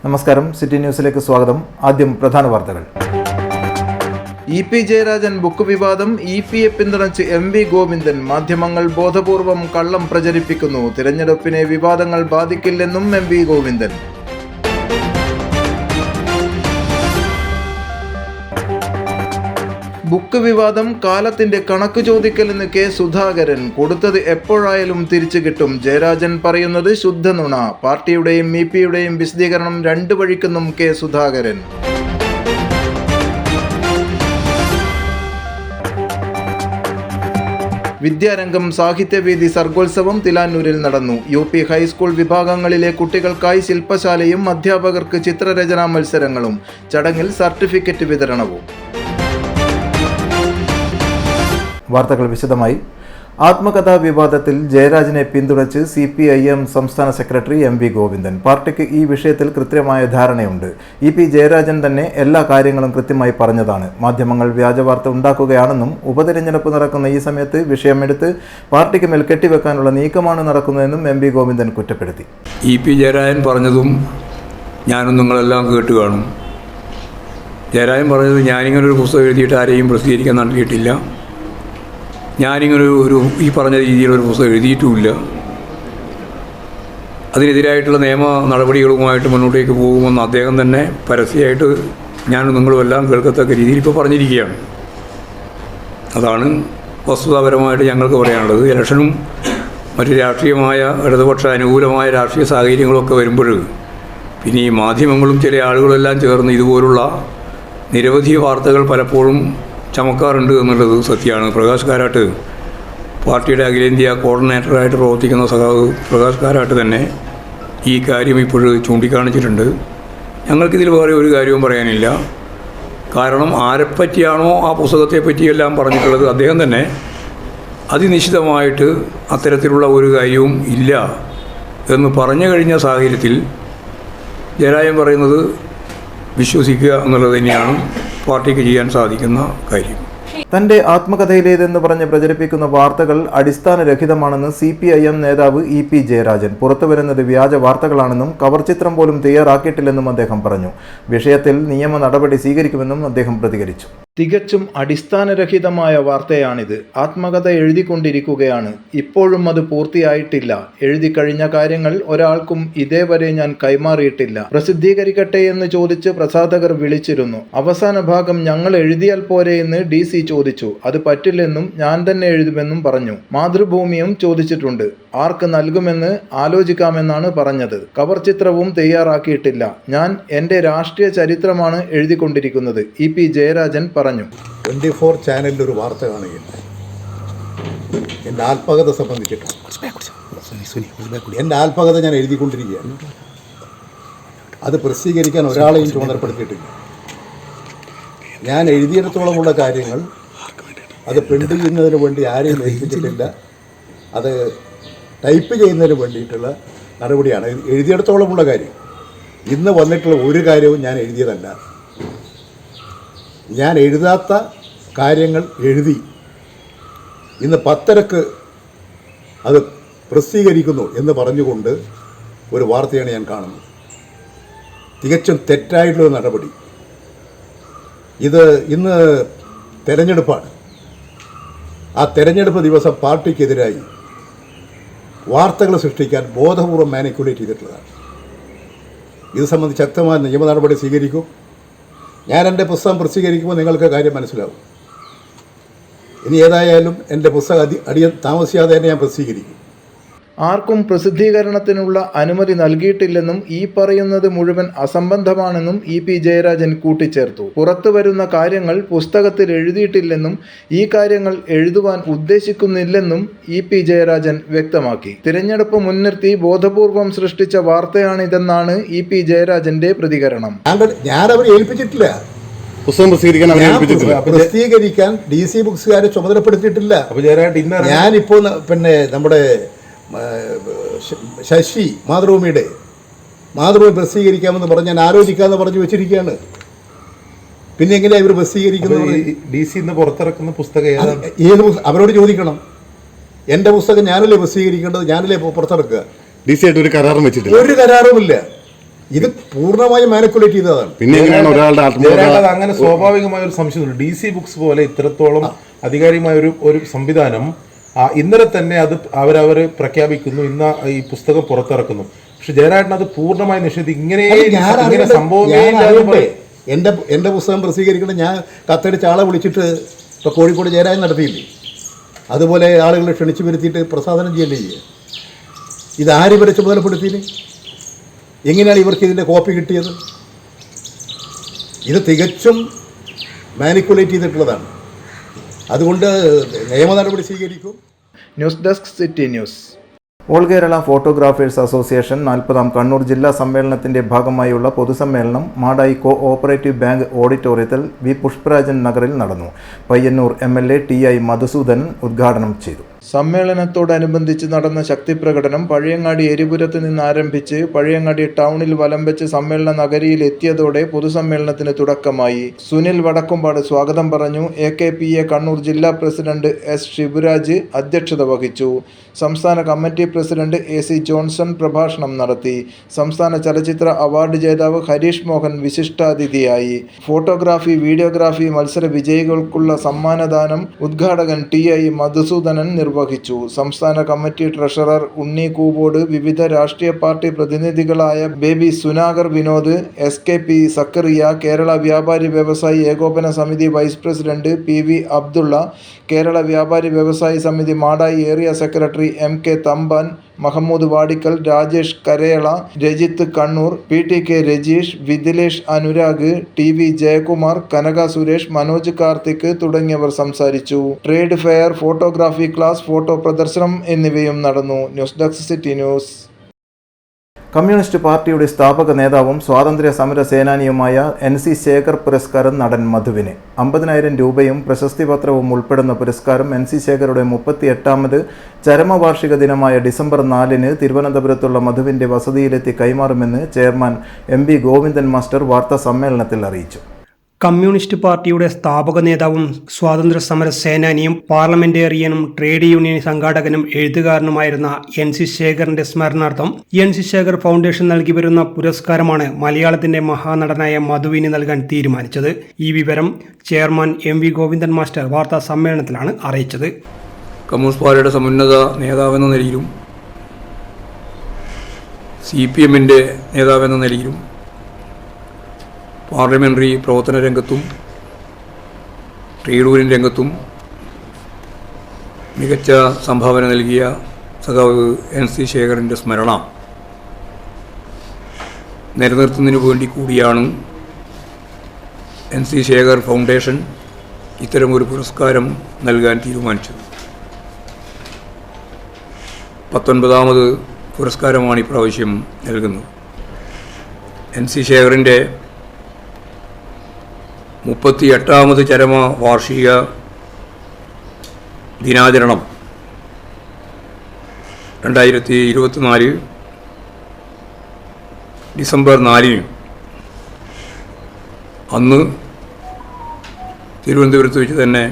നമസ്കാരം, സിറ്റി ന്യൂസിലേക്ക് സ്വാഗതം. ആദ്യം പ്രധാന വാർത്തകൾ. EP ജയരാജൻ ബുക്ക് വിവാദം. EPയെ പിന്തുണച്ച് MV ഗോവിന്ദൻ. മാധ്യമങ്ങൾ ബോധപൂർവം കള്ളം പ്രചരിപ്പിക്കുന്നു. തിരഞ്ഞെടുപ്പിനെ വിവാദങ്ങൾ ബാധിക്കില്ലെന്നും MV ഗോവിന്ദൻ. ബുക്ക് വിവാദം കാലത്തിന്റെ കണക്ക് ചോദിക്കലെന്ന് K. സുധാകരൻ. കൊടുത്തത് എപ്പോഴായാലും തിരിച്ചു കിട്ടും. ജയരാജൻ പറയുന്നത് ശുദ്ധ നുണ. പാർട്ടിയുടെയും EPയുടെയും വിശദീകരണം രണ്ടു വഴിക്കെന്നും K. സുധാകരൻ. വിദ്യാരംഗം സാഹിത്യവേദി സർഗോത്സവം തിലാന്നൂരിൽ നടന്നു. UP ഹൈസ്കൂൾ വിഭാഗങ്ങളിലെ കുട്ടികൾക്കായി ശില്പശാലയും അധ്യാപകർക്ക് ചിത്രരചനാ മത്സരങ്ങളും. ചടങ്ങിൽ സർട്ടിഫിക്കറ്റ് വിതരണവും. വാർത്തകൾ വിശദമായി. ആത്മകഥാ വിവാദത്തിൽ ജയരാജനെ പിന്തുണച്ച് CPIM സംസ്ഥാന സെക്രട്ടറി MV ഗോവിന്ദൻ. പാർട്ടിക്ക് ഈ വിഷയത്തിൽ കൃത്യമായ ധാരണയുണ്ട്. EP ജയരാജൻ തന്നെ എല്ലാ കാര്യങ്ങളും കൃത്യമായി പറഞ്ഞതാണ്. മാധ്യമങ്ങൾ വ്യാജവാർത്ത ഉണ്ടാക്കുകയാണെന്നും ഉപതെരഞ്ഞെടുപ്പ് നടക്കുന്ന ഈ സമയത്ത് വിഷയമെടുത്ത് പാർട്ടിക്ക് മേൽ കെട്ടിവെക്കാനുള്ള നീക്കമാണ് നടക്കുന്നതെന്നും MV ഗോവിന്ദൻ കുറ്റപ്പെടുത്തി. EP ജയരാജൻ പറഞ്ഞതും ഞാനും നിങ്ങളെല്ലാം കേട്ട് കാണും. ജയരാജൻ പറഞ്ഞത് ഞാനിങ്ങനൊരു പുസ്തകം എഴുതിയിട്ട് ആരെയും പ്രസിദ്ധീകരിക്കാൻ നടത്തിയിട്ടില്ല. ഞാനിങ്ങനെ ഈ പറഞ്ഞ രീതിയിലൊരു പുസ്തകം എഴുതിയിട്ടുമില്ല. അതിനെതിരായിട്ടുള്ള നിയമ നടപടികളുമായിട്ട് മുന്നോട്ടേക്ക് പോകുമെന്ന് അദ്ദേഹം തന്നെ പരസ്യമായിട്ട് ഞാനും നിങ്ങളും എല്ലാം കേൾക്കത്തക്ക രീതിയിൽ ഇപ്പോൾ പറഞ്ഞിരിക്കുകയാണ്. അതാണ് വസ്തുതാപരമായിട്ട് ഞങ്ങൾക്ക് പറയാനുള്ളത്. ഇലക്ഷനും മറ്റ് രാഷ്ട്രീയമായ ഇടതുപക്ഷ അനുകൂലമായ രാഷ്ട്രീയ സാഹചര്യങ്ങളൊക്കെ വരുമ്പോൾ പിന്നെ ഈ മാധ്യമങ്ങളും ചില ആളുകളെല്ലാം ചേർന്ന് ഇതുപോലുള്ള നിരവധി വാർത്തകൾ പലപ്പോഴും ചമക്കാറുണ്ട് എന്നുള്ളത് സത്യമാണ്. പ്രകാശ് കാരാട്ട്, പാർട്ടിയുടെ അഖിലേന്ത്യാ കോർഡിനേറ്ററായിട്ട് പ്രവർത്തിക്കുന്ന സഖാവ് പ്രകാശ് കാരാട്ട് തന്നെ ഈ കാര്യം ഇപ്പോൾ ചൂണ്ടിക്കാണിച്ചിട്ടുണ്ട്. ഞങ്ങൾക്കിതിൽ വേറെ ഒരു കാര്യവും പറയാനില്ല. കാരണം ആരെപ്പറ്റിയാണോ ആ പുസ്തകത്തെ പറ്റിയെല്ലാം പറഞ്ഞിട്ടുള്ളത് അദ്ദേഹം തന്നെ അതിനിശ്ചിതമായിട്ട് അത്തരത്തിലുള്ള ഒരു കാര്യവും ഇല്ല എന്ന് പറഞ്ഞു കഴിഞ്ഞ സാഹചര്യത്തിൽ ജയരാജൻ പറയുന്നത് വിശ്വസിക്കുക എന്നുള്ളത് തന്നെയാണ് പാർട്ടിക്ക് ചെയ്യാൻ സാധിക്കുന്ന കാര്യം. തന്റെ ആത്മകഥയിലേതെന്ന് പറഞ്ഞ് പ്രചരിപ്പിക്കുന്ന വാർത്തകൾ അടിസ്ഥാനരഹിതമാണെന്ന് CPIM നേതാവ് EP ജയരാജൻ. പുറത്തുവരുന്നത് വ്യാജ വാർത്തകളാണെന്നും കവർ ചിത്രം പോലും തയ്യാറാക്കിയിട്ടില്ലെന്നും അദ്ദേഹം പറഞ്ഞു. വിഷയത്തിൽ നിയമ നടപടി സ്വീകരിക്കുമെന്നും അദ്ദേഹം പ്രതികരിച്ചു. തികച്ചും അടിസ്ഥാനരഹിതമായ വാർത്തയാണിത്. ആത്മകഥ എഴുതിക്കൊണ്ടിരിക്കുകയാണ്. ഇപ്പോഴും അത് പൂർത്തിയായിട്ടില്ല. എഴുതി കഴിഞ്ഞ കാര്യങ്ങൾ ഒരാൾക്കും ഇതേവരെ ഞാൻ കൈമാറിയിട്ടില്ല. പ്രസിദ്ധീകരിക്കട്ടെ എന്ന് ചോദിച്ച് പ്രസാധകർ വിളിച്ചിരുന്നു. അവസാന ഭാഗം ഞങ്ങൾ എഴുതിയാൽ പോരെ എന്ന് DC ചോദിച്ചു. അത് പറ്റില്ലെന്നും ഞാൻ തന്നെ എഴുതുമെന്നും പറഞ്ഞു. മാതൃഭൂമിയും ചോദിച്ചിട്ടുണ്ട്. ആർക്ക് നൽകുമെന്ന് ആലോചിക്കാമെന്നാണ് പറഞ്ഞത്. കവർ ചിത്രവും തയ്യാറാക്കിയിട്ടില്ല. ഞാൻ എൻ്റെ രാഷ്ട്രീയ ചരിത്രമാണ് എഴുതിക്കൊണ്ടിരിക്കുന്നത്, EP ജയരാജൻ പറഞ്ഞു. 24 ചാനലിൽ ഒരു വാർത്ത കാണുകയും എൻ്റെ ആത്മകഥ സംബന്ധിച്ചിട്ടാണ്. എൻ്റെ ആത്മകഥ ഞാൻ എഴുതിക്കൊണ്ടിരിക്കുകയാണ്. അത് പ്രസിദ്ധീകരിക്കാൻ ഒരാളെയും ചുമതലപ്പെടുത്തിയിട്ടില്ല. ഞാൻ എഴുതിയിടത്തോളമുള്ള കാര്യങ്ങൾ അത് പ്രിൻ്റ് ചെയ്യുന്നതിന് വേണ്ടി ആരെയും ഏൽപ്പിച്ചിട്ടില്ല. അത് ടൈപ്പ് ചെയ്യുന്നതിന് വേണ്ടിയിട്ടുള്ള നടപടിയാണ്. എഴുതിയിടത്തോളമുള്ള കാര്യം. ഇന്ന് വന്നിട്ടുള്ള ഒരു കാര്യവും ഞാൻ എഴുതിയതല്ല. ഞാൻ എഴുതാത്ത കാര്യങ്ങൾ എഴുതി ഇന്ന് 10:30 അത് പ്രസിദ്ധീകരിക്കുന്നു എന്ന് പറഞ്ഞുകൊണ്ട് ഒരു വാർത്തയാണ് ഞാൻ കാണുന്നത്. തികച്ചും തെറ്റായിട്ടുള്ള നടപടി. ഇത് ഇന്ന് തെരഞ്ഞെടുപ്പാണ്. ആ തെരഞ്ഞെടുപ്പ് ദിവസം പാർട്ടിക്കെതിരായി വാർത്തകൾ സൃഷ്ടിക്കാൻ ബോധപൂർവം മാനിക്കുലേറ്റ് ചെയ്തിട്ടുള്ളതാണ്. ഇത് സംബന്ധിച്ച് ശക്തമായ നിയമ നടപടി സ്വീകരിക്കും. ഞാൻ എൻ്റെ പുസ്തകം പ്രസിദ്ധീകരിക്കുമ്പോൾ നിങ്ങൾക്ക് കാര്യം മനസ്സിലാവും. ഇനി ഏതായാലും എൻ്റെ പുസ്തകം താമസിയാതെ തന്നെ ഞാൻ പ്രസിദ്ധീകരിക്കും. ആർക്കും പ്രസിദ്ധീകരണത്തിനുള്ള അനുമതി നൽകിയിട്ടില്ലെന്നും ഈ പറയുന്നത് മുഴുവൻ അസംബന്ധമാണെന്നും EP ജയരാജൻ കൂട്ടിച്ചേർത്തു. പുറത്തു വരുന്ന കാര്യങ്ങൾ പുസ്തകത്തിൽ എഴുതിയിട്ടില്ലെന്നും ഈ കാര്യങ്ങൾ എഴുതുവാൻ ഉദ്ദേശിക്കുന്നില്ലെന്നും EP ജയരാജൻ വ്യക്തമാക്കി. തിരഞ്ഞെടുപ്പ് മുൻനിർത്തി ബോധപൂർവം സൃഷ്ടിച്ച വാർത്തയാണിതെന്നാണ് EP ജയരാജന്റെ പ്രതികരണം. ഞാൻ അവരെ ഏൽപ്പിച്ചിട്ടില്ല. പുസ്തകം പ്രസിദ്ധീകരിക്കാൻ DC ബുക്സുകാരെ ചുമതലപ്പെടുത്തിയിട്ടില്ല. ഞാനിപ്പോൾ പിന്നെ നമ്മുടെ ശശി മാതൃഭൂമി പ്രസിദ്ധീകരിക്കാമെന്ന് പറഞ്ഞ് ഞാൻ ആലോചിക്കാമെന്ന് പറഞ്ഞു വെച്ചിരിക്കുകയാണ്. പിന്നെ എങ്ങനെയാണ് ഇവർ പ്രസിദ്ധീകരിക്കുന്നത്? DC പുറത്തിറക്കുന്ന പുസ്തകം ഏത് അവരോട് ചോദിക്കണം. എൻ്റെ പുസ്തകം ഞാനല്ലേ പ്രസിദ്ധീകരിക്കേണ്ടത്, ഞാനല്ലേ പുറത്തിറക്കുക. DC ആയിട്ട് ഒരു കരാറും വെച്ചിട്ടില്ല. ഒരു കരാറുമില്ല. ഇത് പൂർണ്ണമായും മാനിക്കുലേറ്റ് ചെയ്തതാണ്. പിന്നെ എങ്ങനെയാണ് ഒരാളുടെ ജയരാജ് അങ്ങനെ സ്വാഭാവികമായ ഒരു സംശയം DC ബുക്സ് പോലെ ഇത്രത്തോളം ആധികാരികമായ ഒരു സംവിധാനം ഇന്നലെ തന്നെ അത് അവരവർ പ്രഖ്യാപിക്കുന്നു, ഇന്ന് ഈ പുസ്തകം പുറത്തിറക്കുന്നു. പക്ഷെ ജയരാജൻ അത് പൂർണ്ണമായി നിഷേധിക്കും. ഇങ്ങനെ സംഭവം എൻ്റെ പുസ്തകം പ്രസിദ്ധീകരിക്കണം, ഞാൻ കത്തടിച്ച ആളെ വിളിച്ചിട്ട് ഇപ്പോൾ കോഴിക്കോട് ജയരാജൻ നടത്തിയില്ലേ, അതുപോലെ ആളുകളെ ക്ഷണിച്ചു വരുത്തിയിട്ട് പ്രസാദനം ചെയ്യല്ലേ ചെയ്യുക. ഇതാര് ഇവരെ ചുമതലപ്പെടുത്തിയില്ലേ? എങ്ങനെയാണ് ഇവർക്ക് ഇതിൻ്റെ കോപ്പി കിട്ടിയത്? ഇത് തികച്ചും മാനിക്കുലേറ്റ് ചെയ്തിട്ടുള്ളതാണ്. അതുകൊണ്ട് നിയമ നടപടി സ്വീകരിക്കും. News desk city news. All Kerala photographers association 40-ാം Kannur ജില്ലാ സമ്മേളനത്തിന്റെ ഭാഗമായുള്ള പൊതുസമ്മേളനം മാടായി കോഓപ്പറേറ്റീവ് ബാങ്ക് ഓഡിറ്റോറിയത്തിൽ വി പുഷ്പരാജൻ നഗറിൽ നടന്നു. പയ്യന്നൂർ MLA TI മധുസൂദനൻ ഉദ്ഘാടനം ചെയ്തു. സമ്മേളനത്തോടനുബന്ധിച്ച് നടന്ന ശക്തിപ്രകടനം പഴയങ്ങാടി എരിപുരത്ത് നിന്ന് ആരംഭിച്ച് പഴയങ്ങാടി ടൗണിൽ വലം വെച്ച് സമ്മേളന നഗരിയിൽ എത്തിയതോടെ പൊതുസമ്മേളനത്തിന് തുടക്കമായി. സുനിൽ വടക്കുംപാട് സ്വാഗതം പറഞ്ഞു. AKPA കണ്ണൂർ ജില്ലാ പ്രസിഡന്റ് S ശിവരാജ് അധ്യക്ഷത വഹിച്ചു. സംസ്ഥാന കമ്മിറ്റി പ്രസിഡന്റ് AC ജോൺസൺ പ്രഭാഷണം നടത്തി. സംസ്ഥാന ചലച്ചിത്ര അവാർഡ് ജേതാവ് ഹരീഷ് മോഹൻ വിശിഷ്ടാതിഥിയായി. ഫോട്ടോഗ്രാഫി, വീഡിയോഗ്രാഫി മത്സര വിജയികൾക്കുള്ള സമ്മാനദാനം ഉദ്ഘാടകൻ TI മധുസൂദനൻ നിർവഹിച്ചു. സംസ്ഥാന കമ്മിറ്റി ട്രഷറർ ഉണ്ണി കൂവോട്, വിവിധ രാഷ്ട്രീയ പാർട്ടി പ്രതിനിധികളായ Baby Sunagar Vinod, SKP Zakaria, Kerala Vyapari Vyavasayi Ekopana Samithi vice president PV Abdulla, Kerala Vyapari Vyavasayi Samithi Madayi area secretary MK Thampan, Mahamood Vadikkal, Rajesh Karayala, Rajith Kannur, PTK Rajeesh, Vidilesh Anurag, TV Jayakumar, Kanaka Suresh, Manoj Karthik തുടങ്ങിയവർ സംസാരിച്ചു. Trade fair, photography class, photo പ്രദർശനം എന്നിവയും നടന്നു. News desk city news. Communist പാർട്ടിയുടെ സ്ഥാപക നേതാവും സ്വാതന്ത്ര്യ സമര സേനാനിയുമായ NC ശേഖർ പുരസ്കാരം നടൻ മധുവിന്. 50,000 രൂപയും പ്രശസ്തിപത്രവും ഉൾപ്പെടുന്ന പുരസ്കാരം NC ശേഖറുടെ 38ാമത് ചരമവാർഷിക ദിനമായ ഡിസംബർ 4-ന് തിരുവനന്തപുരത്തുള്ള മധുവിൻ്റെ വസതിയിലെത്തി കൈമാറുമെന്ന് ചെയർമാൻ MV ഗോവിന്ദൻ മാസ്റ്റർ വാർത്താ സമ്മേളനത്തിൽ അറിയിച്ചു. കമ്മ്യൂണിസ്റ്റ് പാർട്ടിയുടെ സ്ഥാപക നേതാവും സ്വാതന്ത്ര്യ സമര സേനാനിയും പാർലമെന്റേറിയനും ട്രേഡ് യൂണിയൻ സംഘാടകനും എഴുത്തുകാരനുമായിരുന്ന NC ശേഖറിന്റെ സ്മരണാർത്ഥം NC ശേഖർ ഫൗണ്ടേഷൻ നൽകി വരുന്ന പുരസ്കാരമാണ് മലയാളത്തിന്റെ മഹാനടനായ മധുവിന് നൽകാൻ തീരുമാനിച്ചത്. ഈ വിവരം ചെയർമാൻ MV ഗോവിന്ദൻ മാസ്റ്റർ വാർത്താ സമ്മേളനത്തിലാണ് അറിയിച്ചത്. കമ്മ്യൂണിസ്റ്റ് പാർട്ടിയുടെ സമുന്നത നേതാവെന്ന നിലയിലും CPMന്റെ നേതാവെന്ന നിലയിലും പാർലമെൻ്ററി പ്രവർത്തന രംഗത്തും ട്രേഡ് യൂണിയൻ രംഗത്തും മികച്ച സംഭാവന നൽകിയ സഖാവ് NC ശേഖറിൻ്റെ സ്മരണ നിലനിർത്തുന്നതിന് വേണ്ടി കൂടിയാണ് NC ശേഖർ ഫൗണ്ടേഷൻ ഇത്തരമൊരു പുരസ്കാരം നൽകാൻ തീരുമാനിച്ചത്. 19ാമത് പുരസ്കാരമാണ് ഇപ്രാവശ്യം നൽകുന്നത്. NC ശേഖറിൻ്റെ 38ാമത് ചരമവാർഷിക ദിനാചരണം 2024 ഡിസംബർ 4-ന് അന്ന് തിരുവനന്തപുരത്ത് വെച്ച് തന്നെ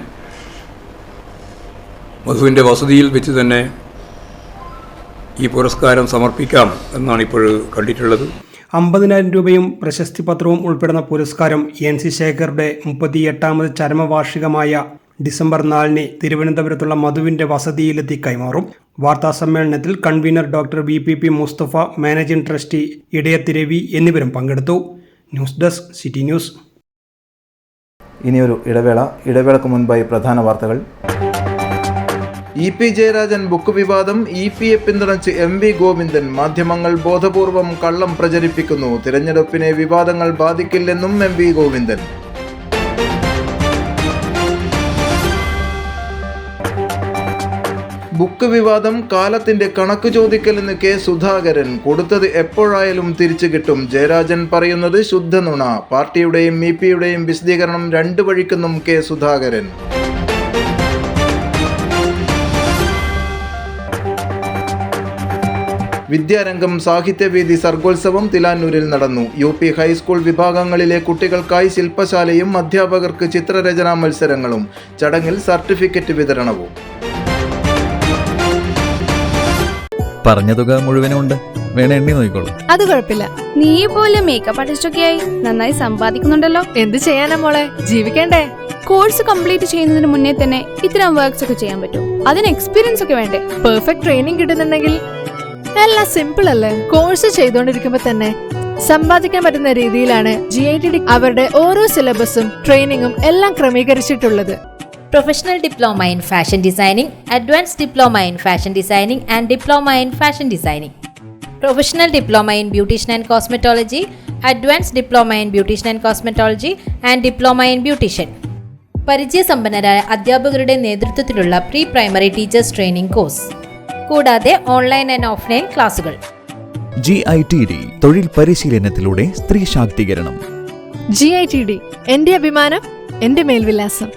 മധുവിൻ്റെ വസതിയിൽ വെച്ച് തന്നെ ഈ പുരസ്കാരം സമർപ്പിക്കാം എന്നാണ് ഇപ്പോൾ കണ്ടിട്ടുള്ളത്. 50,000 രൂപയും പ്രശസ്തി പത്രവും ഉൾപ്പെടുന്ന പുരസ്കാരം NC ശേഖറുടെ 38ാമത് ചരമവാർഷികമായ ഡിസംബർ 4-ന് തിരുവനന്തപുരത്തുള്ള മധുവിൻ്റെ വസതിയിലെത്തി കൈമാറും. വാർത്താ സമ്മേളനത്തിൽ convener doctor VPP Mustafa, managing trustee Idayath Ravi എന്നിവരും പങ്കെടുത്തു. News desk city news. ഇനിയൊരു ഇടവേളക്ക് മുൻപായി പ്രധാന വാർത്തകൾ. EP ജയരാജൻ ബുക്ക് വിവാദം. EPയെ പിന്തുണച്ച് MV ഗോവിന്ദൻ. മാധ്യമങ്ങൾ ബോധപൂർവം കള്ളം പ്രചരിപ്പിക്കുന്നു. തിരഞ്ഞെടുപ്പിനെ വിവാദങ്ങൾ ബാധിക്കില്ലെന്നും MV ഗോവിന്ദൻ. ബുക്ക് വിവാദം കാലത്തിന്റെ കണക്ക് ചോദിക്കലെന്ന് K സുധാകരൻ. കൊടുത്തത് എപ്പോഴായാലും തിരിച്ചു കിട്ടും. ജയരാജൻ പറയുന്നത് ശുദ്ധ നുണ. പാർട്ടിയുടെയും EPയുടെയും വിശദീകരണം രണ്ട് വഴിക്കെന്നും K സുധാകരൻ. വിദ്യാരംഗം സാഹിത്യവേദി സർഗോത്സവം തിലാന്നൂരിൽ നടന്നു. UP ഹൈസ്കൂൾ വിഭാഗങ്ങളിലെ കുട്ടികൾക്കായി ശില്പശാലയും അധ്യാപകർക്ക് ചിത്രരചനാ മത്സരങ്ങളും. ചടങ്ങിൽ സർട്ടിഫിക്കറ്റ് വിതരണവും. പറഞ്ഞ തുക മുഴുവനും ഉണ്ട്, വേണേ എണ്ണി നോക്കിക്കോളൂ. അത് കുഴപ്പമില്ല. നീ പോലും മേക്കപ്പ് ആർട്ടിസ്റ്റ് ആയി നന്നായി സമ്പാദിക്കുന്നുണ്ടല്ലോ. എന്ത് ചെയ്യാനാ മോളെ, ജീവിക്കണ്ടേ? കോഴ്സ് കംപ്ലീറ്റ് ചെയ്യുന്നതിന് മുന്നേ തന്നെ ഇത്തരം വർക്ക്സ് ഒക്കെ ചെയ്യാൻ പറ്റും. അതിന് എക്സ്പീരിയൻസ് ഒക്കെ വേണ്ടേ? പെർഫെക്റ്റ് ട്രെയിനിങ് കിട്ടുന്നുണ്ടെങ്കിൽ എല്ലാം സിമ്പിൾ അല്ലേ? കോഴ്സ് ചെയ്തുകൊണ്ടിരിക്കുമ്പോ തന്നെ സമ്പാദിക്കാൻ പറ്റുന്ന രീതിയിലാണ് GITD അവരുടെ ഓരോ സിലബസും ട്രെയിനിങ്ങും എല്ലാം ക്രമീകരിച്ചിട്ടുള്ളത്. Professional Diploma in Fashion Designing, Advanced Diploma in Fashion Designing and Diploma in Fashion Designing. Professional Diploma in Beautician and Cosmetology, Advanced Diploma in Beautician and Cosmetology and Diploma in Beautician. പരിചയസമ്പന്നരായ അധ്യാപകരുടെ നേതൃത്വത്തിലുള്ള pre primary teachers training course, കൂടാതെ online and offline ക്ലാസുകൾ. GITD തൊഴിൽ പരിശീലനത്തിലൂടെ സ്ത്രീ ശാക്തീകരണം. GITD എന്റെ അഭിമാനം, എന്റെ മേൽവിലാസം.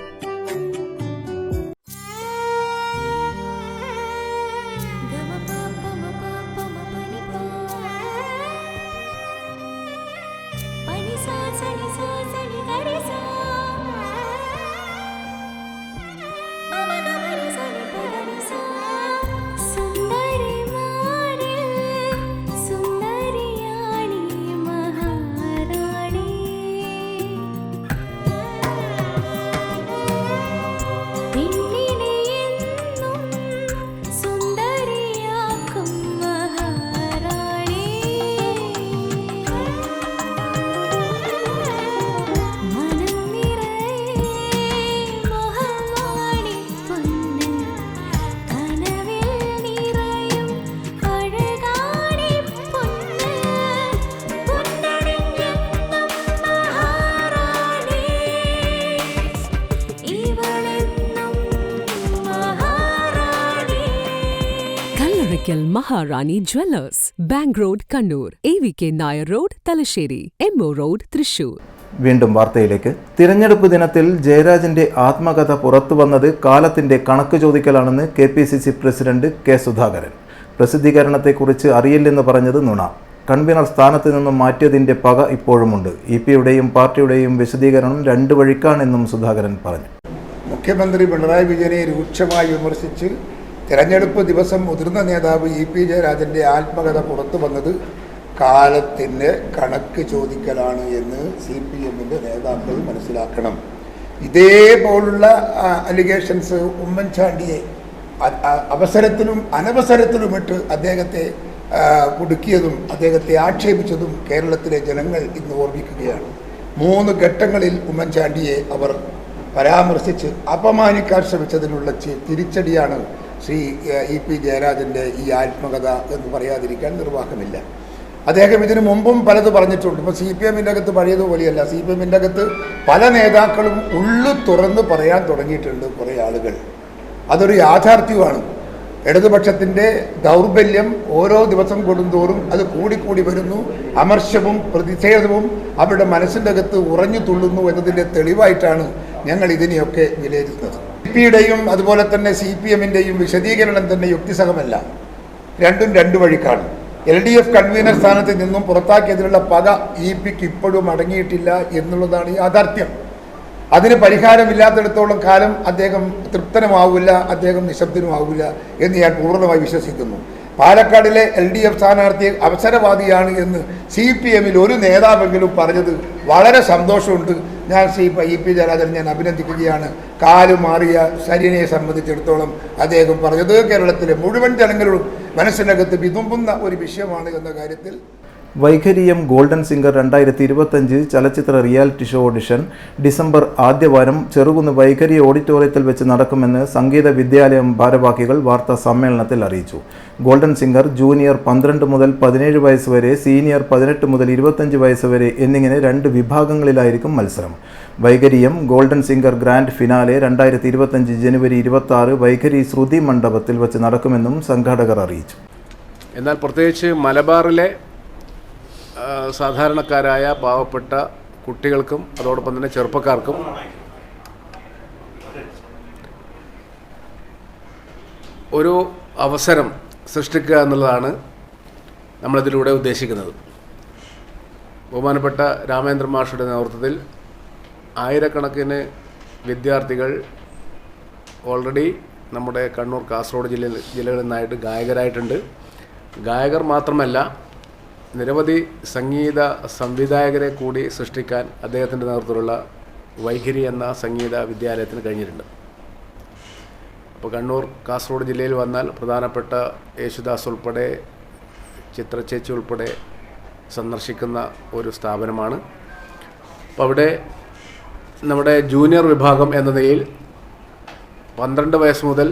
Maharani jewellers, bank road Kannur, AVK Nair road Thalassery, MO road Thrissur. വീണ്ടും വാർത്തയിലേക്ക്. തിരഞ്ഞെടുപ്പ് ദിനത്തിൽ ജയരാജന്റെ ആത്മകഥ പുറത്തു വന്നത് കാലത്തിന്റെ കണക്ക് ചോദിക്കലാണെന്ന് KPCC പ്രസിഡന്റ് K. സുധാകരൻ. പ്രസിദ്ധീകരണത്തെക്കുറിച്ച് അറിയില്ലെന്ന് പറഞ്ഞത് നുണ. കൺവീനർ സ്ഥാനത്ത് നിന്നും മാറ്റിയതിന്റെ പക ഇപ്പോഴുമുണ്ട്. EP-യുടെയും പാർട്ടിയുടെയും വിശദീകരണം രണ്ടു വഴിക്കാണെന്നും സുധാകരൻ പറഞ്ഞു. മുഖ്യമന്ത്രി പിണറായി വിജയനെ രൂക്ഷമായി വിമർശിച്ച് തിരഞ്ഞെടുപ്പ് ദിവസം മുതിർന്ന നേതാവ് EP ജയരാജൻ്റെ ആത്മകഥ പുറത്തു വന്നത് കാലത്തിൻ്റെ കണക്ക് ചോദിക്കലാണ് എന്ന് CPM-ൻ്റെ നേതാക്കൾ മനസ്സിലാക്കണം. ഇതേപോലുള്ള അലിഗേഷൻസ് ഉമ്മൻചാണ്ടിയെ അവസരത്തിലും അനവസരത്തിലുമിട്ട് അദ്ദേഹത്തെ കുടുക്കിയതും അദ്ദേഹത്തെ ആക്ഷേപിച്ചതും കേരളത്തിലെ ജനങ്ങൾ ഇന്ന് ഓർമ്മിക്കുകയാണ്. 3 ഘട്ടങ്ങളിൽ ഉമ്മൻചാണ്ടിയെ അവർ പരാമർശിച്ച് അപമാനിക്കാൻ ശ്രമിച്ചതിനുള്ള തിരിച്ചടിയാണ് ശ്രീ EP ജയരാജൻ്റെ ഈ ആത്മകഥ എന്ന് പറയാതിരിക്കാൻ നിർവാഹമില്ല. അദ്ദേഹം ഇതിനു മുമ്പും പലത് പറഞ്ഞിട്ടുണ്ട്. ഇപ്പോൾ CPM-ൻ്റെ അകത്ത് പഴയതുപോലെയല്ല. CPM-ൻ്റെ അകത്ത് പല നേതാക്കളും ഉള്ളു തുറന്ന് പറയാൻ തുടങ്ങിയിട്ടുണ്ട് കുറേ ആളുകൾ. അതൊരു യാഥാർത്ഥ്യമാണ്. ഇടതുപക്ഷത്തിൻ്റെ ദൗർബല്യം ഓരോ ദിവസം കൊടുന്തോറും അത് കൂടിക്കൂടി വരുന്നു. അമർഷവും പ്രതിഷേധവും അവരുടെ മനസ്സിൻ്റെ അകത്ത് ഉറഞ്ഞു തുള്ളുന്നു എന്നതിൻ്റെ തെളിവായിട്ടാണ് ഞങ്ങൾ ഇതിനെയൊക്കെ വിലയിരുത്തുന്നത്. EP-യുടെയും അതുപോലെ തന്നെ CPM-ൻ്റെയും വിശദീകരണം തന്നെ യുക്തിസഹമല്ല. രണ്ടും രണ്ടു വഴിക്കാണ്. LDF കൺവീനർ സ്ഥാനത്ത് നിന്നും പുറത്താക്കിയതിനുള്ള പക EP-ക്ക് ഇപ്പോഴും അടങ്ങിയിട്ടില്ല എന്നുള്ളതാണ് യാഥാർത്ഥ്യം. അതിന് പരിഹാരമില്ലാത്തിടത്തോളം കാലം അദ്ദേഹം തൃപ്തനുമാവില്ല, അദ്ദേഹം നിശബ്ദനുമാവില്ല എന്ന് ഞാൻ പൂർണ്ണമായി വിശ്വസിക്കുന്നു. പാലക്കാടിലെ LDF സ്ഥാനാർത്ഥി അവസരവാദിയാണ് എന്ന് CPM-ൽ ഒരു നേതാവെങ്കിലും പറഞ്ഞത് വളരെ സന്തോഷമുണ്ട്. ഞാൻ EP ജയരാജൻ ഞാൻ അഭിനന്ദിക്കുകയാണ്. കാലുമാറിയ ശരീരനെ സംബന്ധിച്ചിടത്തോളം അദ്ദേഹം പറഞ്ഞത് കേരളത്തിലെ മുഴുവൻ ജനങ്ങളും മനസ്സിനകത്ത് വിതുമ്പുന്ന ഒരു വിഷയമാണ് എന്ന കാര്യത്തിൽ. വൈഖരിയം ഗോൾഡൻ സിംഗർ 2025 ചലച്ചിത്ര റിയാലിറ്റി ഷോ ഓഡിഷൻ ഡിസംബർ ആദ്യവാരം ചെറുകുന്ന് വൈഖരി ഓഡിറ്റോറിയത്തിൽ വെച്ച് നടക്കുമെന്ന് സംഗീത വിദ്യാലയം ഭാരവാഹികൾ വാർത്താ സമ്മേളനത്തിൽ അറിയിച്ചു. ഗോൾഡൻ സിംഗർ ജൂനിയർ 12 മുതൽ 17 വയസ്സ് വരെ, സീനിയർ 18 മുതൽ 25 വയസ്സ് വരെ എന്നിങ്ങനെ 2 വിഭാഗങ്ങളിലായിരിക്കും മത്സരം. വൈഖരിയം ഗോൾഡൻ സിംഗർ ഗ്രാൻഡ് ഫിനാലെ 2025 ജനുവരി 26 വൈഖരി ശ്രുതി മണ്ഡപത്തിൽ വെച്ച് നടക്കുമെന്നും സംഘാടകർ അറിയിച്ചു. എന്നാൽ പ്രത്യേകിച്ച് മലബാറിലെ സാധാരണക്കാരായ പാവപ്പെട്ട കുട്ടികൾക്കും അതോടൊപ്പം തന്നെ ചെറുപ്പക്കാർക്കും ഒരു അവസരം സൃഷ്ടിക്കുക എന്നുള്ളതാണ് നമ്മളിതിലൂടെ ഉദ്ദേശിക്കുന്നത്. ബഹുമാനപ്പെട്ട രാമേന്ദ്രൻ മാഷുടെ നേതൃത്വത്തിൽ ആയിരക്കണക്കിന് വിദ്യാർത്ഥികൾ ഓൾറെഡി നമ്മുടെ കണ്ണൂർ, കാസർഗോഡ് ജില്ലകളിൽ നിന്നായിട്ട് ഗായകരായിട്ടുണ്ട്. ഗായകർ മാത്രമല്ല നിരവധി സംഗീത സംവിധായകരെ കൂടി സൃഷ്ടിക്കാൻ അദ്ദേഹത്തിൻ്റെ നേതൃത്വത്തിലുള്ള വൈഖരി എന്ന സംഗീത വിദ്യാലയത്തിന് കഴിഞ്ഞിട്ടുണ്ട്. അപ്പോൾ കണ്ണൂർ കാസർഗോഡ് ജില്ലയിൽ വന്നാൽ പ്രധാനപ്പെട്ട യേശുദാസ് ഉൾപ്പെടെ ചിത്രചേച്ചി ഉൾപ്പെടെ സന്ദർശിക്കുന്ന ഒരു സ്ഥാപനമാണ്. അപ്പോൾ അവിടെ നമ്മുടെ ജൂനിയർ വിഭാഗം എന്ന നിലയിൽ 12 വയസ്സ് മുതൽ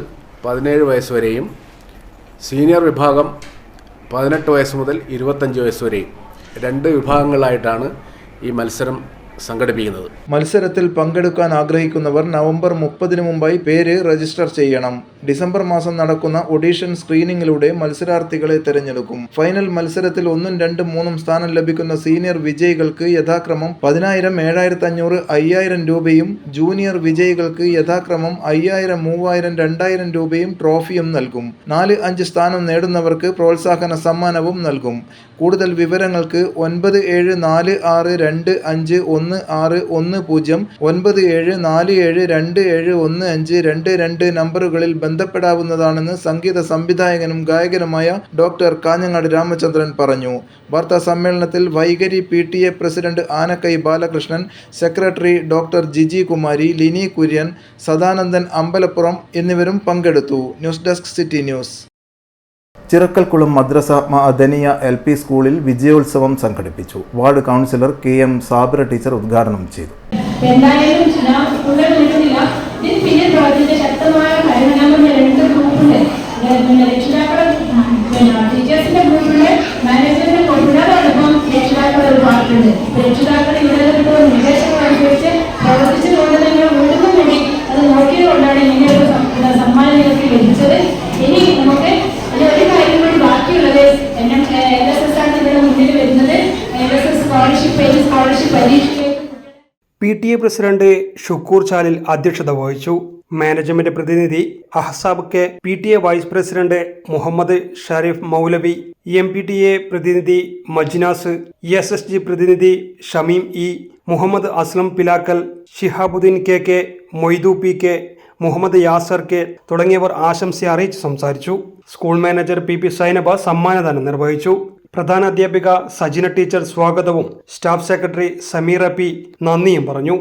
17 വയസ്സ് വരെയും സീനിയർ വിഭാഗം 18 വയസ്സ് മുതൽ 25 വയസ്സ് വരെയും 2 വിഭാഗങ്ങളായിട്ടാണ് ഈ മത്സരം സംഘടിപ്പിക്കുന്നത്. മത്സരത്തിൽ പങ്കെടുക്കാൻ ആഗ്രഹിക്കുന്നവർ നവംബർ 30 മുമ്പായി പേര് രജിസ്റ്റർ ചെയ്യണം. ഡിസംബർ മാസം നടക്കുന്ന ഓഡീഷൻ സ്ക്രീനിങ്ങിലൂടെ മത്സരാർത്ഥികളെ തിരഞ്ഞെടുക്കും. ഫൈനൽ മത്സരത്തിൽ 1, 2, 3 സ്ഥാനം ലഭിക്കുന്ന സീനിയർ വിജയികൾക്ക് യഥാക്രമം 10,000, 7,500, 5,000 രൂപയും ജൂനിയർ വിജയികൾക്ക് യഥാക്രമം 5,000, 3,000, 2,000 രൂപയും ട്രോഫിയും നൽകും. 4, 5 സ്ഥാനം നേടുന്നവർക്ക് പ്രോത്സാഹന സമ്മാനവും നൽകും. കൂടുതൽ വിവരങ്ങൾക്ക് 9742251610 9747271522 നമ്പറുകളിൽ ബന്ധപ്പെടാവുന്നതാണെന്ന് സംഗീത സംവിധായകനും ഗായകനുമായ ഡോക്ടർ കാഞ്ഞങ്ങാട് രാമചന്ദ്രൻ പറഞ്ഞു. വാർത്താ സമ്മേളനത്തിൽ Vaikhari PTA president Anakkai Balakrishnan, secretary doctor Jiji Kumari, Lini Kurian, Sadanandan Ambalappuram എന്നിവരും പങ്കെടുത്തു. News desk city news. Chirakkalkulam Madrasa Maadaniya LP സ്കൂളിൽ വിജയോത്സവം സംഘടിപ്പിച്ചു. Ward councillor KM Sabira teacher ഉദ്ഘാടനം ചെയ്തു. PTA പ്രസിഡന്റ് ഷുക്കൂർ ചാലിൽ അധ്യക്ഷത വഹിച്ചു. മാനേജ്മെന്റ് പ്രതിനിധി Ahsab K, PTA vice president Muhammad Sharif Maulavi, MPTA പ്രതിനിധി മജ്നാസ്, SSG പ്രതിനിധി Shameem E, Muhammad Aslam Pilakkal, Shihabuddin KK, Moidu PK, Muhammad Yasar K തുടങ്ങിയവർ ആശംസ അറിയിച്ച് സംസാരിച്ചു. സ്കൂൾ മാനേജർ PP സൈനബ സമ്മാനദാനം നിർവഹിച്ചു. പ്രധാന അധ്യാപിക സജിന ടീച്ചർ സ്വാഗതവും സ്റ്റാഫ് സെക്രട്ടറി സമീറ P നന്ദിയും പറഞ്ഞു.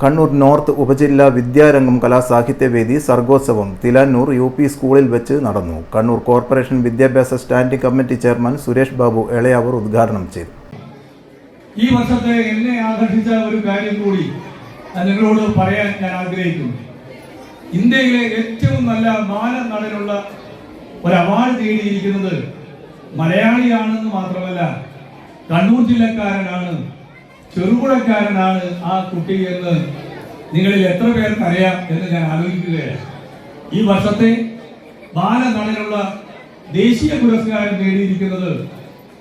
കണ്ണൂർ നോർത്ത് ഉപജില്ലാ വിദ്യാരംഗം കലാസാഹിത്യവേദി സർഗോത്സവം തിലാന്നൂർ UP സ്കൂളിൽ വെച്ച് നടന്നു. കണ്ണൂർ കോർപ്പറേഷൻ വിദ്യാഭ്യാസ standing committee chairman Suresh Babu Elayavoor ഉദ്ഘാടനം ചെയ്തു. ഈ വർഷത്തെ എന്നെ ആകർഷിച്ച ഒരു കാര്യം കൂടി നിങ്ങളോട് പറയാൻ ഞാൻ ആഗ്രഹിക്കുന്നു. ഇന്ത്യയിലെ ഏറ്റവും നല്ല ബാലനടനുള്ള ഒരു അവാർഡ് നേടിയിരിക്കുന്നത് മലയാളിയാണെന്ന് മാത്രമല്ല കണ്ണൂർ ജില്ലക്കാരനാണ്, ചെറുപുഴക്കാരനാണ് ആ കുട്ടി എന്ന് നിങ്ങളിൽ എത്ര പേർക്ക് അറിയാം എന്ന് ഞാൻ ആലോചിക്കുകയാണ്. ഈ വർഷത്തെ ബാലനടനുള്ള ദേശീയ പുരസ്കാരം നേടിയിരിക്കുന്നത്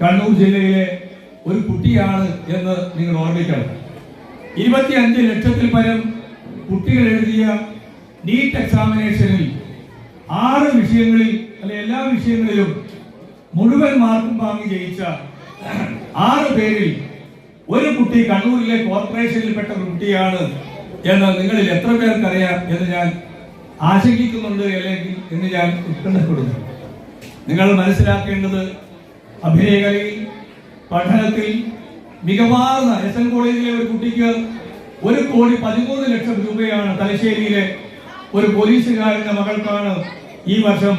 കണ്ണൂർ ജില്ലയിലെ ഒരു കുട്ടിയാണ് എന്ന് നിങ്ങൾ ഓർമ്മിക്കണം. 25 ലക്ഷത്തിൽ പരം കുട്ടികൾ എഴുതിയ നീറ്റ് എക്സാമിനേഷനിൽ 6 വിഷയങ്ങളിൽ അല്ലെ എല്ലാ വിഷയങ്ങളിലും മുഴുവൻ മാർക്കും വാങ്ങി ജയിച്ച 6 പേരിൽ ഒരു കുട്ടി കണ്ണൂരിലെ കോർപ്പറേഷനിൽപ്പെട്ട ഒരു കുട്ടിയാണ് എന്ന് നിങ്ങളിൽ എത്ര പേർക്കറിയാം എന്ന് ഞാൻ ആശങ്കിക്കുന്നുണ്ട്, അല്ലെങ്കിൽ എന്ന് ഞാൻ ഉത്കണ്ഠപ്പെടുന്നു. നിങ്ങൾ മനസ്സിലാക്കേണ്ടത് അഭിനയകലയിൽ, പഠനത്തിൽ മികവാർന്ന SN കോളേജിലെ ഒരു കുട്ടിക്ക് 1,13 ലക്ഷം രൂപയാണ് തലശ്ശേരിയിലെ ഒരു പോലീസുകാരന്റെ മകൾക്കാണ് ഈ വർഷം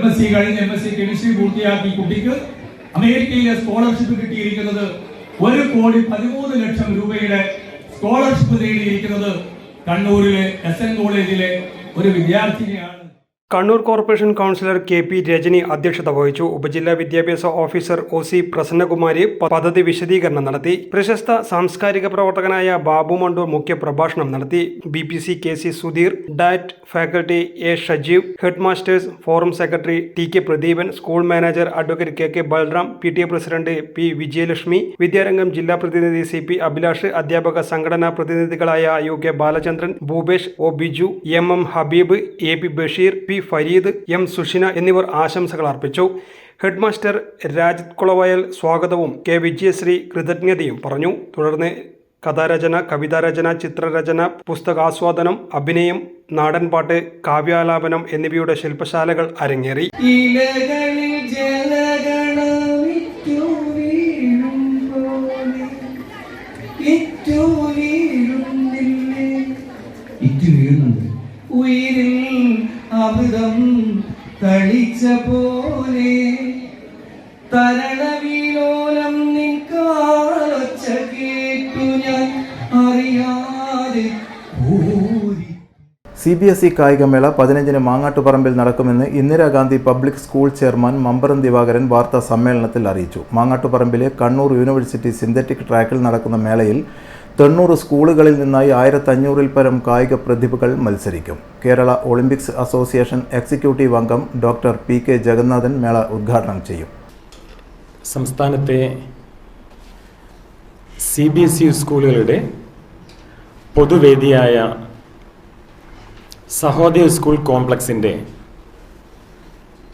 MSc കഴിഞ്ഞ് MSc കെമിസ്ട്രി പൂർത്തിയാക്കി കുട്ടിക്ക് അമേരിക്കയിലെ സ്കോളർഷിപ്പ് കിട്ടിയിരിക്കുന്നത്. 1,13 ലക്ഷം രൂപയുടെ സ്കോളർഷിപ്പ് നേടിയിരിക്കുന്നത് കണ്ണൂരിലെ SN കോളേജിലെ ഒരു വിദ്യാർത്ഥിനിയാണ്. Kannur corporation councillor KP Rajani അധ്യക്ഷത വഹിച്ചു. ഉപജില്ലാ വിദ്യാഭ്യാസ ഓഫീസർ OC പ്രസന്നകുമാരി പദ്ധതി വിശദീകരണം നടത്തി. പ്രശസ്ത സാംസ്കാരിക പ്രവർത്തകനായ ബാബു മണ്ടൂർ മുഖ്യ പ്രഭാഷണം നടത്തി. BPC KC Sudheer, DIET faculty A Shajeev, head masters forum secretary TK Pradeepan, school manager advocate KK Balram, PTA president P Vijayalakshmi, Vidyarangam ജില്ലാ പ്രതിനിധി CP അഭിലാഷ്, അധ്യാപക സംഘടനാ പ്രതിനിധികളായ UK Balachandran, Bhupesh, O Biju, MM Habib, AP Basheer, P Farid, M Sushina എന്നിവർ ആശംസകൾ അർപ്പിച്ചു. ഹെഡ് മാസ്റ്റർ രാജിത് കുളവയൽ സ്വാഗതവും K വിജയശ്രീ കൃതജ്ഞതയും പറഞ്ഞു. തുടർന്ന് കഥാരചന, കവിതാരചന, ചിത്രരചന, പുസ്തകാസ്വാദനം, അഭിനയം, നാടൻപാട്ട്, കാവ്യാലാപനം എന്നിവയുടെ ശില്പശാലകൾ അരങ്ങേറി. അമൃതം തളിച്ച പോലെ തരണവിലോലം നിൻകാലൊച്ച കേട്ടു ഞാൻ അറിയാതെ. CBSE കായികമേള 15-ന് മാങ്ങാട്ടുപറമ്പിൽ നടക്കുമെന്ന് Indira Gandhi public school chairman Mambaram Divakaran വാർത്താ സമ്മേളനത്തിൽ അറിയിച്ചു. മാങ്ങാട്ടുപറമ്പിലെ കണ്ണൂർ യൂണിവേഴ്സിറ്റി സിന്തറ്റിക് ട്രാക്കിൽ നടക്കുന്ന മേളയിൽ 90 സ്കൂളുകളിൽ നിന്നായി 1500-ൽ പരം കായിക പ്രതിഭകൾ മത്സരിക്കും. കേരള ഒളിമ്പിക്സ് അസോസിയേഷൻ എക്സിക്യൂട്ടീവ് അംഗം ഡോക്ടർ PK ജഗന്നാഥൻ മേള ഉദ്ഘാടനം ചെയ്യും. സംസ്ഥാനത്തെ CBSE സ്കൂളുകളുടെ പൊതുവേദിയായ സഹോദയ സ്കൂൾ കോംപ്ലക്സിൻ്റെ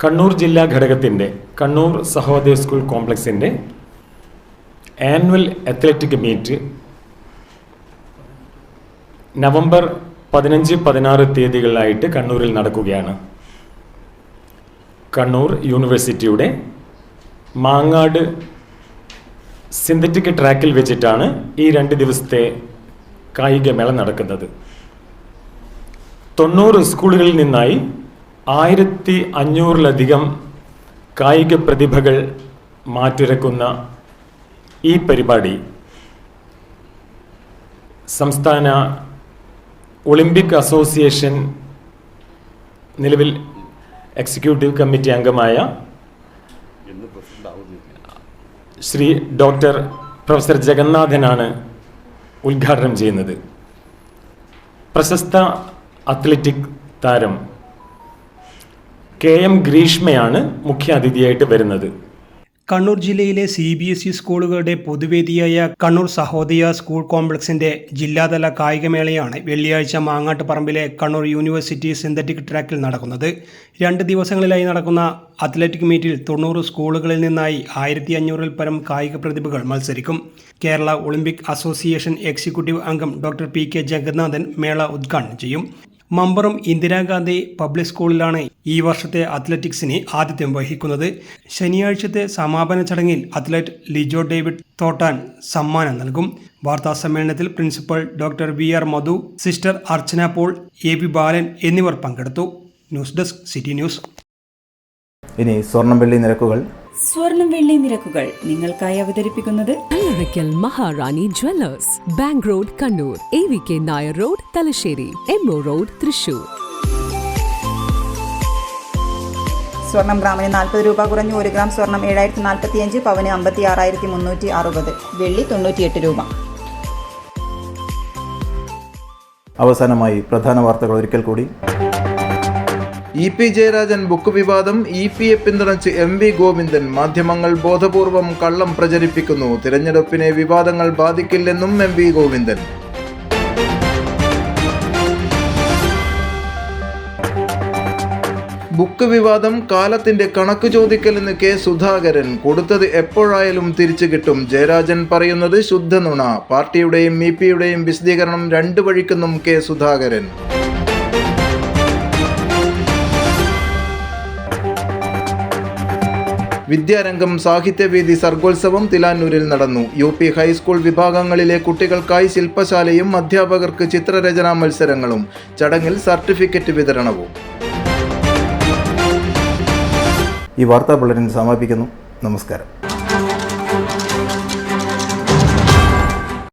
കണ്ണൂർ ജില്ലാ ഘടകത്തിൻ്റെ കണ്ണൂർ സഹോദയ സ്കൂൾ കോംപ്ലക്സിൻ്റെ ആനുവൽ അത്ലറ്റിക് മീറ്റ് നവംബർ 15-16 തീയതികളിലായിട്ട് കണ്ണൂരിൽ നടക്കുകയാണ്. കണ്ണൂർ യൂണിവേഴ്സിറ്റിയുടെ മാങ്ങാട് സിന്തറ്റിക് ട്രാക്കിൽ വെച്ചിട്ടാണ് ഈ 2 ദിവസത്തെ കായികമേള നടക്കുന്നത്. 90 സ്കൂളുകളിൽ നിന്നായി 1500-ലധികം കായിക പ്രതിഭകൾ മാറ്റുരക്കുന്ന ഈ പരിപാടി സംസ്ഥാന ഒളിമ്പിക് അസോസിയേഷൻ നിലവിൽ എക്സിക്യൂട്ടീവ് കമ്മിറ്റി അംഗമായ ശ്രീ ഡോക്ടർ പ്രൊഫസർ ജഗന്നാഥനാണ് ഉദ്ഘാടനം ചെയ്യുന്നത്. പ്രശസ്ത അത്ലറ്റിക് താരം KM ഗ്രീഷ്മയാണ് മുഖ്യ അതിഥിയായിട്ട് വരുന്നത്. കണ്ണൂർ ജില്ലയിലെ CBSE സ്കൂളുകളുടെ പൊതുവേദിയായ കണ്ണൂർ സഹോദയ സ്കൂൾ കോംപ്ലക്സിന്റെ ജില്ലാതല കായികമേളയാണ് വെള്ളിയാഴ്ച മാങ്ങാട്ടുപറമ്പിലെ കണ്ണൂർ യൂണിവേഴ്സിറ്റി സിന്തറ്റിക് ട്രാക്കിൽ നടക്കുന്നത്. 2 ദിവസങ്ങളിലായി നടക്കുന്ന അത്ലറ്റിക് മീറ്റിൽ 90 സ്കൂളുകളിൽ നിന്നായി 1500-ൽ പരം കായിക പ്രതിഭകൾ മത്സരിക്കും. കേരള ഒളിമ്പിക് അസോസിയേഷൻ എക്സിക്യൂട്ടീവ് അംഗം ഡോക്ടർ PK ജഗന്നാഥൻ മേള ഉദ്ഘാടനം ചെയ്യും. മമ്പറം ഇന്ദിരാഗാന്ധി പബ്ലിക് സ്കൂളിലാണ് ഈ വർഷത്തെ അത്ലറ്റിക്സിന് ആതിഥ്യം വഹിക്കുന്നത്. ശനിയാഴ്ചത്തെ സമാപന ചടങ്ങിൽ അത്ലറ്റ് ലിജോ ഡേവിഡ് തോട്ടാൻ സമ്മാനം നൽകും. വാർത്താ സമ്മേളനത്തിൽ principal doctor VR Madhu, sister Archana Paul, AB Balan എന്നിവർ പങ്കെടുത്തു. News desk city news. ഇനി സ്വർണം വെള്ളി നിരക്കുകൾ. സ്വർണം വെള്ളി നിരക്കുകൾ നിങ്ങൾക്കായി അവതരിപ്പിക്കുന്നത് Allarakkal Maharani jewellers, bank road Kannur, AVK Nair road Thalassery, MO road Thrissur. സ്വർണം ഗ്രാമിന് 40 രൂപ കുറഞ്ഞു. 1 ഗ്രാം സ്വർണം 7045, പവന് 56,360, വെള്ളി 98 രൂപ. അവസാനമായി പ്രധാന വാർത്തകൾ ഒരിക്കൽ കൂടി. EP ജയരാജൻ ബുക്ക് വിവാദം, EPയെ പിന്തുണച്ച് MV ഗോവിന്ദൻ. മാധ്യമങ്ങൾ ബോധപൂർവം കള്ളം പ്രചരിപ്പിക്കുന്നു. തിരഞ്ഞെടുപ്പിനെ വിവാദങ്ങൾ ബാധിക്കില്ലെന്നും MV ഗോവിന്ദൻ. ബുക്ക് വിവാദം കാലത്തിന്റെ കണക്ക് ചോദിക്കലെന്ന് K സുധാകരൻ. കൊടുത്തത് എപ്പോഴായാലും തിരിച്ചു കിട്ടും. ജയരാജൻ പറയുന്നത് ശുദ്ധ നുണ. പാർട്ടിയുടെയും EPയുടെയും വിശദീകരണം 2 വഴിക്കെന്നും K സുധാകരൻ. വിദ്യാരംഗം സാഹിത്യവേദി സർഗോത്സവം തിലാന്നൂരിൽ നടന്നു. UP ഹൈസ്കൂൾ വിഭാഗങ്ങളിലെ കുട്ടികൾക്കായി ശില്പശാലയും അധ്യാപകർക്ക് ചിത്രരചനാ മത്സരങ്ങളും. ചടങ്ങിൽ സർട്ടിഫിക്കറ്റ് വിതരണവും. ഈ വാർത്താ ബുള്ളറ്റിൻ സമാപിക്കുന്നു. നമസ്കാരം.